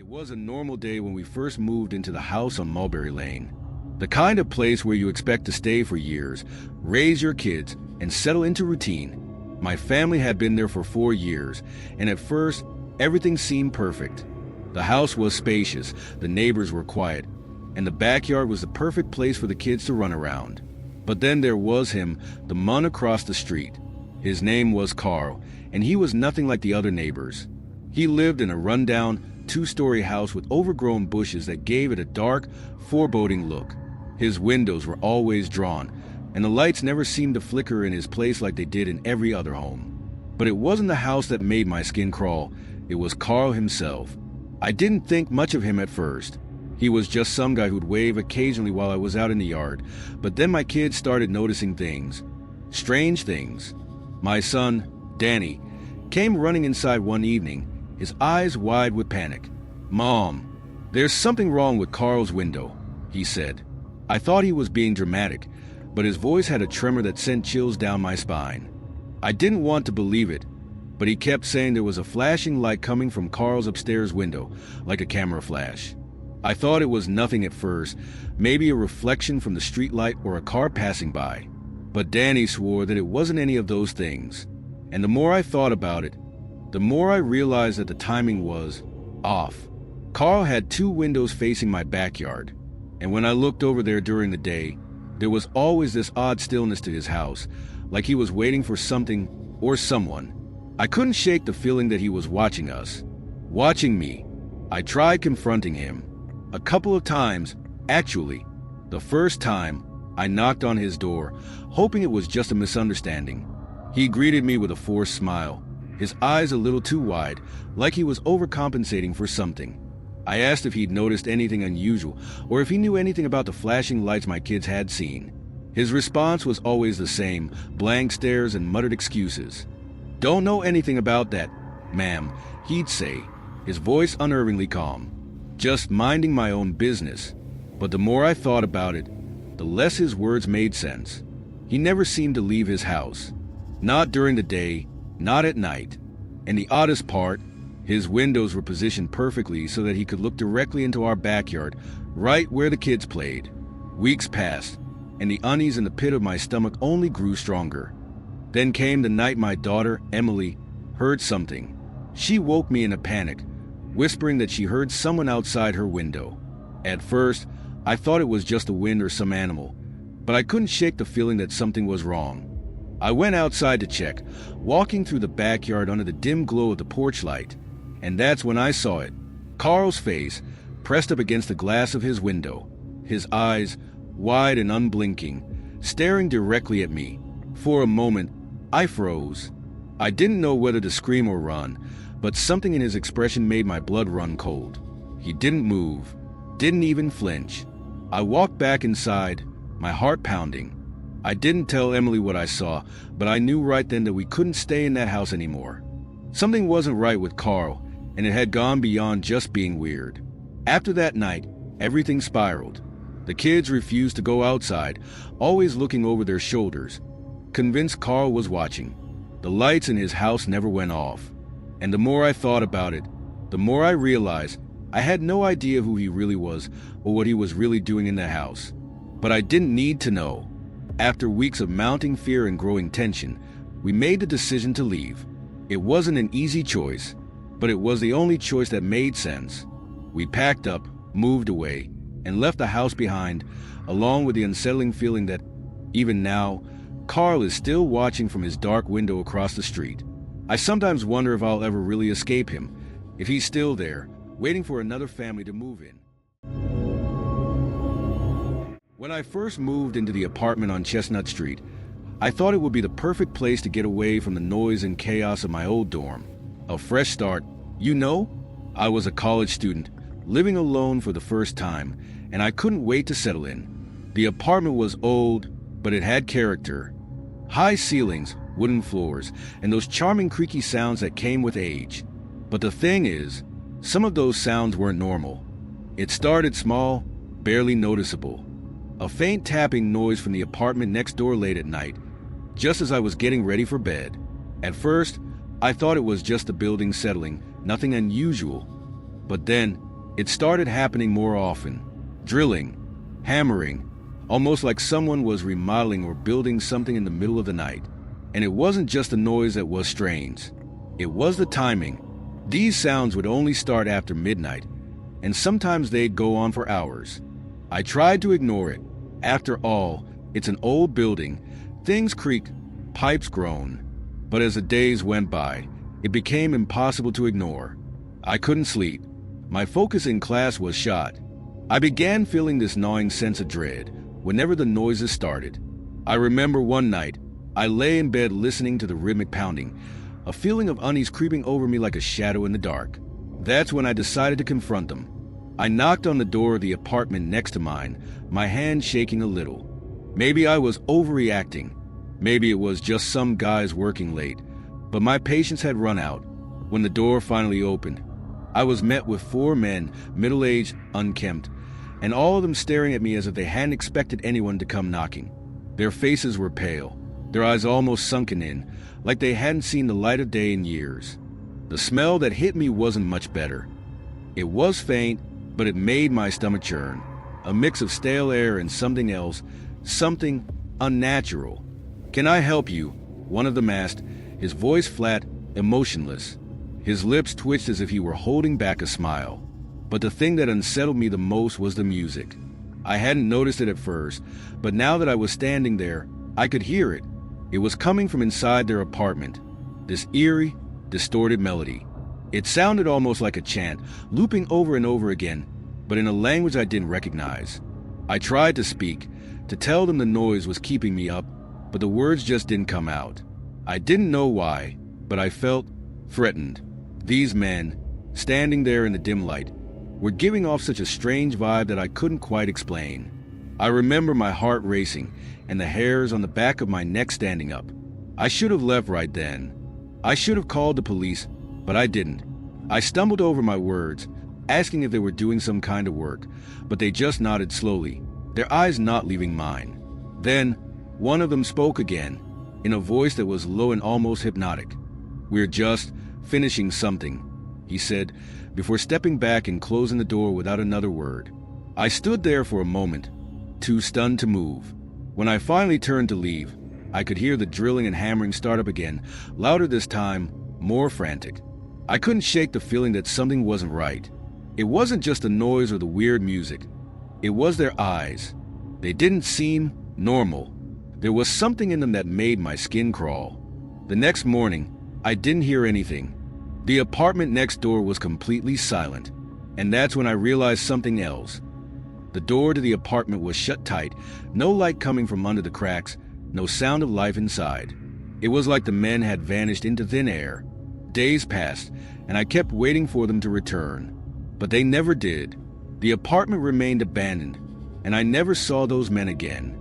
was a normal day when we first moved into the house on Mulberry Lane. The kind of place where you expect to stay for years, raise your kids, and settle into routine. My family had been there for 4 years, and at first, everything seemed perfect. The house was spacious, the neighbors were quiet, and the backyard was the perfect place for the kids to run around. But then there was him, the man across the street. His name was Carl, and he was nothing like the other neighbors. He lived in a rundown, 2-story house with overgrown bushes that gave it a dark, foreboding look. His windows were always drawn, and the lights never seemed to flicker in his place like they did in every other home. But it wasn't the house that made my skin crawl, it was Carl himself. I didn't think much of him at first. He was just some guy who'd wave occasionally while I was out in the yard, but then my kids started noticing things. Strange things. My son, Danny, came running inside one evening, his eyes wide with panic. "Mom, there's something wrong with Carl's window," he said. I thought he was being dramatic, but his voice had a tremor that sent chills down my spine. I didn't want to believe it, but he kept saying there was a flashing light coming from Carl's upstairs window, like a camera flash. I thought it was nothing at first, maybe a reflection from the streetlight or a car passing by. But Danny swore that it wasn't any of those things. And the more I thought about it, the more I realized that the timing was off. Carl had 2 windows facing my backyard, and when I looked over there during the day, there was always this odd stillness to his house, like he was waiting for something or someone. I couldn't shake the feeling that he was watching us, watching me. I tried confronting him. A couple of times, actually. The first time, I knocked on his door, hoping it was just a misunderstanding. He greeted me with a forced smile, his eyes a little too wide, like he was overcompensating for something. I asked if he'd noticed anything unusual, or if he knew anything about the flashing lights my kids had seen. His response was always the same, blank stares and muttered excuses. "Don't know anything about that, ma'am," he'd say, his voice unnervingly calm. "Just minding my own business." But the more I thought about it, the less his words made sense. He never seemed to leave his house. Not during the day, not at night. And the oddest part, his windows were positioned perfectly so that he could look directly into our backyard, right where the kids played. Weeks passed, and the unease in the pit of my stomach only grew stronger. Then came the night my daughter, Emily, heard something. She woke me in a panic, whispering that she heard someone outside her window. At first, I thought it was just the wind or some animal, but I couldn't shake the feeling that something was wrong. I went outside to check, walking through the backyard under the dim glow of the porch light, and that's when I saw it. Carl's face, pressed up against the glass of his window, his eyes, wide and unblinking, staring directly at me. For a moment, I froze. I didn't know whether to scream or run, but something in his expression made my blood run cold. He didn't move, didn't even flinch. I walked back inside, my heart pounding. I didn't tell Emily what I saw, but I knew right then that we couldn't stay in that house anymore. Something wasn't right with Carl, and it had gone beyond just being weird. After that night, everything spiraled. The kids refused to go outside, always looking over their shoulders, convinced Carl was watching. The lights in his house never went off. And the more I thought about it, the more I realized I had no idea who he really was or what he was really doing in that house. But I didn't need to know. After weeks of mounting fear and growing tension, we made the decision to leave. It wasn't an easy choice, but it was the only choice that made sense. We packed up, moved away, and left the house behind, along with the unsettling feeling that, even now, Carl is still watching from his dark window across the street. I sometimes wonder if I'll ever really escape him, if he's still there, waiting for another family to move in. When I first moved into the apartment on Chestnut Street, I thought it would be the perfect place to get away from the noise and chaos of my old dorm. A fresh start, you know? I was a college student, living alone for the first time, and I couldn't wait to settle in. The apartment was old, but it had character. High ceilings, wooden floors, and those charming creaky sounds that came with age. But the thing is, some of those sounds weren't normal. It started small, barely noticeable. A faint tapping noise from the apartment next door late at night, just as I was getting ready for bed. At first, I thought it was just the building settling, nothing unusual. But then, It started happening more often. Drilling, hammering, almost like someone was remodeling or building something in the middle of the night. And it wasn't just the noise that was strange. It was the timing. These sounds would only start after midnight, and sometimes they'd go on for hours. I tried to ignore it. After all, it's an old building. Things creaked, pipes groaned. But as the days went by, it became impossible to ignore. I couldn't sleep. My focus in class was shot. I began feeling this gnawing sense of dread whenever the noises started. I remember one night, I lay in bed listening to the rhythmic pounding, a feeling of unease creeping over me like a shadow in the dark. That's when I decided to confront them. I knocked on the door of the apartment next to mine, my hand shaking a little. Maybe I was overreacting. Maybe it was just some guys working late, but my patience had run out. When the door finally opened, I was met with 4 men, middle-aged, unkempt, and all of them staring at me as if they hadn't expected anyone to come knocking. Their faces were pale, their eyes almost sunken in, like they hadn't seen the light of day in years. The smell that hit me wasn't much better. It was faint, but it made my stomach churn, a mix of stale air and something else, something unnatural. "Can I help you?" one of them asked, his voice flat, emotionless. His lips twitched as if he were holding back a smile. But the thing that unsettled me the most was the music. I hadn't noticed it at first, but now that I was standing there, I could hear it. It was coming from inside their apartment, this eerie, distorted melody. It sounded almost like a chant, looping over and over again, but in a language I didn't recognize. I tried to speak, to tell them the noise was keeping me up, but the words just didn't come out. I didn't know why, but I felt threatened. These men, standing there in the dim light, were giving off such a strange vibe that I couldn't quite explain. I remember my heart racing and the hairs on the back of my neck standing up. I should have left right then. I should have called the police, but I didn't. I stumbled over my words, asking if they were doing some kind of work, but they just nodded slowly, their eyes not leaving mine. Then, one of them spoke again, in a voice that was low and almost hypnotic. "We're just finishing something," he said, before stepping back and closing the door without another word. I stood there for a moment, too stunned to move. When I finally turned to leave, I could hear the drilling and hammering start up again, louder this time, more frantic. I couldn't shake the feeling that something wasn't right. It wasn't just the noise or the weird music. It was their eyes. They didn't seem normal. There was something in them that made my skin crawl. The next morning, I didn't hear anything. The apartment next door was completely silent, and that's when I realized something else. The door to the apartment was shut tight, no light coming from under the cracks, no sound of life inside. It was like the men had vanished into thin air. Days passed, and I kept waiting for them to return. But they never did. The apartment remained abandoned, and I never saw those men again.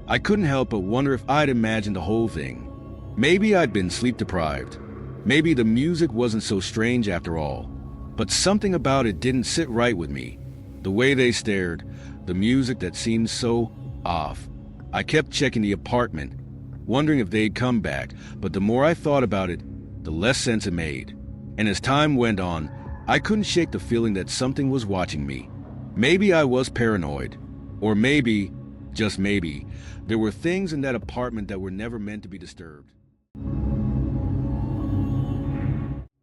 I couldn't help but wonder if I'd imagined the whole thing. Maybe I'd been sleep-deprived. Maybe the music wasn't so strange after all. But something about it didn't sit right with me. The way they stared, the music that seemed so off. I kept checking the apartment, wondering if they'd come back, but the more I thought about it, the less sense it made. And as time went on, I couldn't shake the feeling that something was watching me. Maybe I was paranoid. Or maybe, just maybe, there were things in that apartment that were never meant to be disturbed.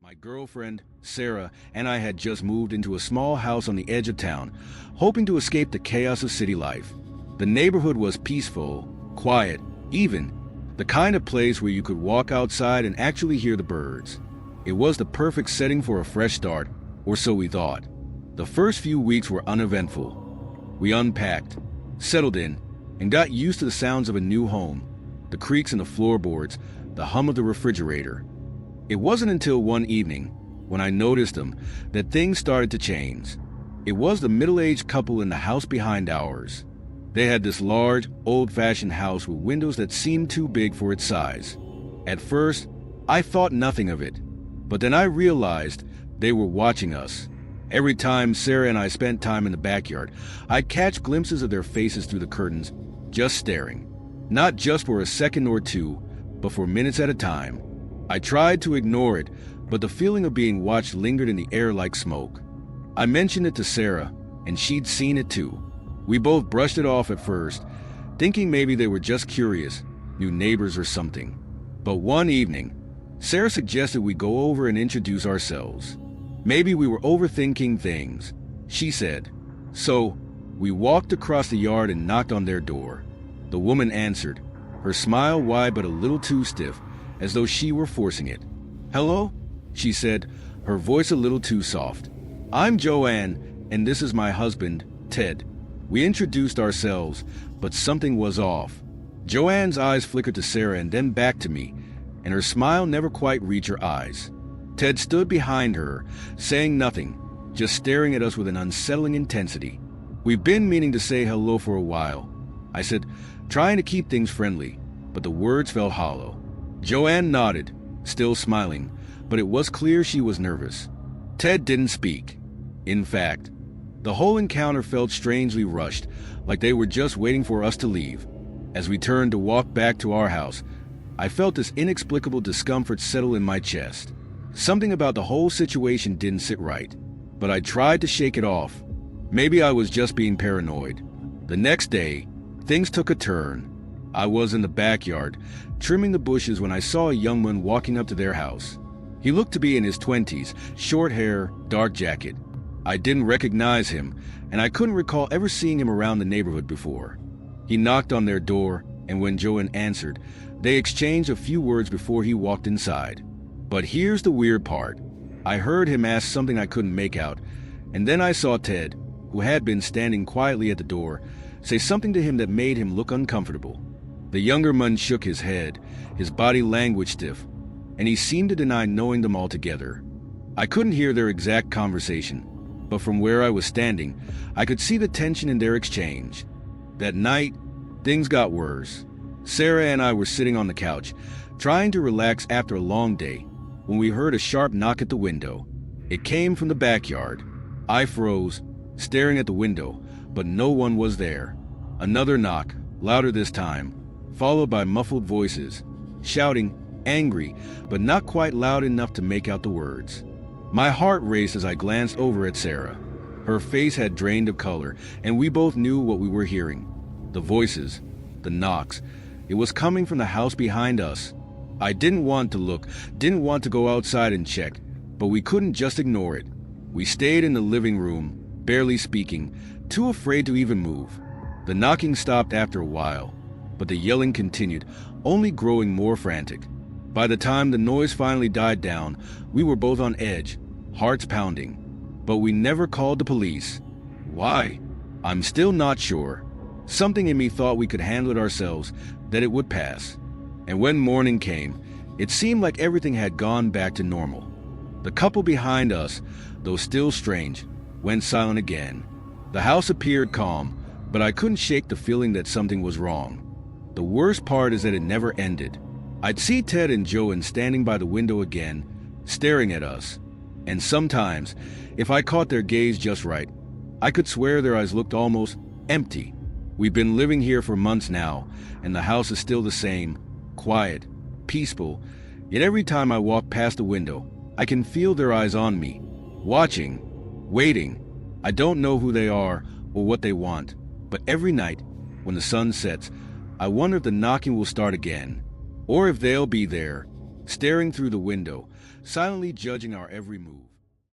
My girlfriend, Sarah, and I had just moved into a small house on the edge of town, hoping to escape the chaos of city life. The neighborhood was peaceful, quiet, even, the kind of place where you could walk outside and actually hear the birds. It was the perfect setting for a fresh start, or so we thought. The first few weeks were uneventful. We unpacked, settled in, and got used to the sounds of a new home, the creaks in the floorboards, the hum of the refrigerator. It wasn't until one evening, when I noticed them, that things started to change. It was the middle-aged couple in the house behind ours. They had this large, old-fashioned house with windows that seemed too big for its size. At first, I thought nothing of it, but then I realized they were watching us. Every time Sarah and I spent time in the backyard, I'd catch glimpses of their faces through the curtains, just staring. Not just for a second or two, but for minutes at a time. I tried to ignore it, but the feeling of being watched lingered in the air like smoke. I mentioned it to Sarah, and she'd seen it too. We both brushed it off at first, thinking maybe they were just curious, new neighbors or something. But one evening, Sarah suggested we go over and introduce ourselves. Maybe we were overthinking things, she said. So, we walked across the yard and knocked on their door. The woman answered, her smile wide but a little too stiff, as though she were forcing it. "Hello?" she said, her voice a little too soft. "I'm Joanne, and this is my husband, Ted." We introduced ourselves, but something was off. Joanne's eyes flickered to Sarah and then back to me, and her smile never quite reached her eyes. Ted stood behind her, saying nothing, just staring at us with an unsettling intensity. "We've been meaning to say hello for a while," I said, trying to keep things friendly, but the words fell hollow. Joanne nodded, still smiling, but it was clear she was nervous. Ted didn't speak. In fact, the whole encounter felt strangely rushed, like they were just waiting for us to leave. As we turned to walk back to our house, I felt this inexplicable discomfort settle in my chest. Something about the whole situation didn't sit right, but I tried to shake it off. Maybe I was just being paranoid. The next day, things took a turn. I was in the backyard, trimming the bushes when I saw a young man walking up to their house. He looked to be in his 20s, short hair, dark jacket. I didn't recognize him, and I couldn't recall ever seeing him around the neighborhood before. He knocked on their door, and when Joanne answered, they exchanged a few words before he walked inside. But here's the weird part. I heard him ask something I couldn't make out, and then I saw Ted, who had been standing quietly at the door, say something to him that made him look uncomfortable. The younger man shook his head, his body language stiff, and he seemed to deny knowing them altogether. I couldn't hear their exact conversation, but from where I was standing, I could see the tension in their exchange. That night, things got worse. Sarah and I were sitting on the couch, trying to relax after a long day, when we heard a sharp knock at the window. It came from the backyard. I froze, staring at the window, but no one was there. Another knock, louder this time, followed by muffled voices, shouting, angry, but not quite loud enough to make out the words. My heart raced as I glanced over at Sarah. Her face had drained of color, and we both knew what we were hearing. The voices, the knocks. It was coming from the house behind us. I didn't want to look, didn't want to go outside and check, but we couldn't just ignore it. We stayed in the living room, barely speaking, too afraid to even move. The knocking stopped after a while, but the yelling continued, only growing more frantic. By the time the noise finally died down, we were both on edge, hearts pounding. But we never called the police. Why? I'm still not sure. Something in me thought we could handle it ourselves, that it would pass. And when morning came, it seemed like everything had gone back to normal. The couple behind us, though still strange, went silent again. The house appeared calm, but I couldn't shake the feeling that something was wrong. The worst part is that it never ended. I'd see Ted and Joanne standing by the window again, staring at us. And sometimes, if I caught their gaze just right, I could swear their eyes looked almost empty. We've been living here for months now, and the house is still the same, quiet, peaceful, yet every time I walk past the window, I can feel their eyes on me, watching, waiting. I don't know who they are or what they want, but every night, when the sun sets, I wonder if the knocking will start again, or if they'll be there, staring through the window, silently judging our every move.